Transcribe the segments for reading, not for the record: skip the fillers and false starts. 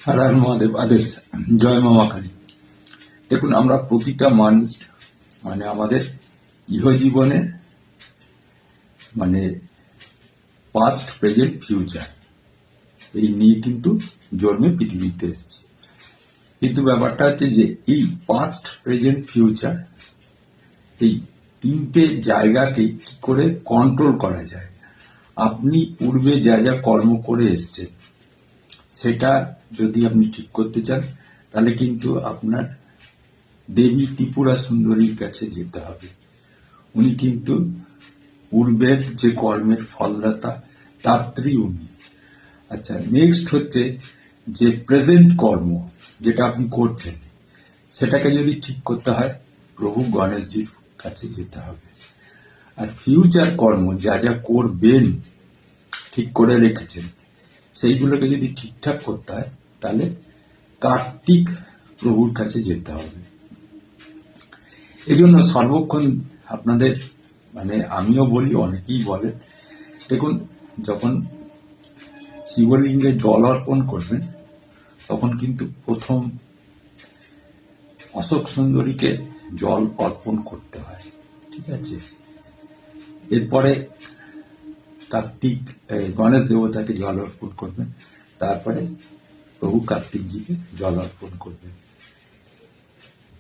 হর হর মহাদেব। আদেশ। জয় মা কালী। দেখুন, আমরা প্রতিটা মানুষ আমাদের ইহজীবনে পাস্ট, প্রেজেন্ট, ফিউচার এই নিয়ে কিন্তু জন্মে পৃথিবীতে এসেছি। কিন্তু ব্যাপারটা হচ্ছে যে এই পাস্ট, প্রেজেন্ট, ফিউচার এই তিনটে জায়গাকে কি করে কন্ট্রোল করা যায়। আপনি পূর্বে যা যা কর্ম করে এসছেন সেটা যদি আপনি ঠিক করতে চান, তাহলে কিন্তু আপনার দেবী ত্রিপুরা সুন্দরীর কাছে যেতে হবে। উনি কিন্তু পূর্বের যে কর্মের ফলদাতা, তাত্রী উনি। আচ্ছা, নেক্সট হচ্ছে যে প্রেজেন্ট কর্ম যেটা আপনি করছেন, সেটাকে যদি ঠিক করতে হয় প্রভু গণেশজির কাছে যেতে হবে। আর ফিউচার কর্ম যা যা করবেন ঠিক করে রেখেছেন, সেইগুলোকে যদি ঠিকঠাক করতে হয় তাহলে কার্তিক প্রভুর কাছে যেতে হবে। এই জন্য সর্বক্ষণ আপনাদের আমিও বলি, অনেকেই বলেন, দেখুন, যখন শিবলিঙ্গে জল অর্পণ করবেন তখন কিন্তু প্রথম অশোক সুন্দরীকে জল অর্পণ করতে হয়, ঠিক আছে? এরপরে কার্তিক গণেশ দেবতাকে জল অর্পণ করবেন, তারপরে প্রভু কার্তিকজিকে জল অর্পণ করবেন।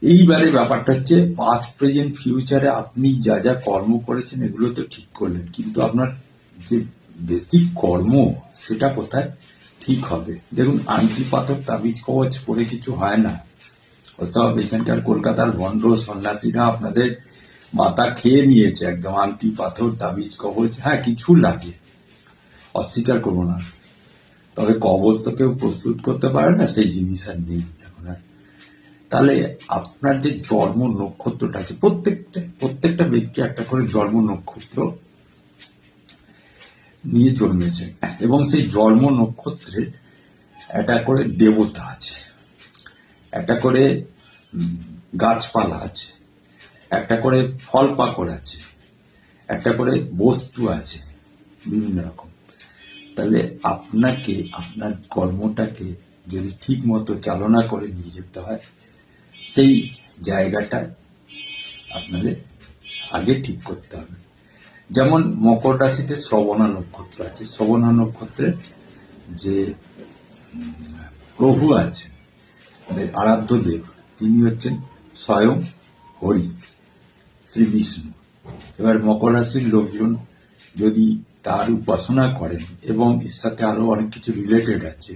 এইবারে ব্যাপারটা হচ্ছে পাস্ট, প্রেজেন্ট, ফিউচারে আপনি যা যা কর্ম করেছেন এগুলো তো ঠিক করলেন, কিন্তু আপনার যে বেসিক কর্ম সেটা কোথায় ঠিক হবে। দেখুন, আংটি পাথর তাবিজ কবচ পরে কিছু হয় না। ওসব এখানকার কলকাতার ভণ্ড সন্ন্যাসীরা আপনাদের মাথা খেয়ে নিয়েছে একদম। আংটি পাথর তাবিজ কবচ, হ্যাঁ কিছু লাগে, অস্বীকার করবো না, তবে কবচ তো কেউ প্রস্তুত করতে পারে না, সেই জিনিস আর নেই এখন আর। তাহলে আপনার যে জন্ম নক্ষত্রটা আছে, প্রত্যেকটা ব্যক্তি একটা করে জন্ম নক্ষত্র নিয়ে জন্মেছে, এবং সেই জন্ম নক্ষত্রে একটা করে দেবতা আছে, একটা করে গাছপালা আছে, একটা করে ফল পাকড় আছে, একটা করে বস্তু আছে বিভিন্ন রকম। তাহলে আপনাকে আপনার কর্মটাকে যদি ঠিক মতো চালনা করে নিয়ে যেতে হয়, সেই জায়গাটা আপনাদের আগে ঠিক করতে হবে। যেমন মকর রাশিতে শ্রবণা নক্ষত্র আছে। শ্রবণা নক্ষত্রে যে প্রভু আছে, আরাধ্য দেব, তিনি হচ্ছেন স্বয়ং হরি, শ্রী বিষ্ণু। এবার মকর রাশির লোকজন যদি তার উপাসনা করেন, এবং এর সাথে আরো অনেক কিছু রিলেটেড আছে,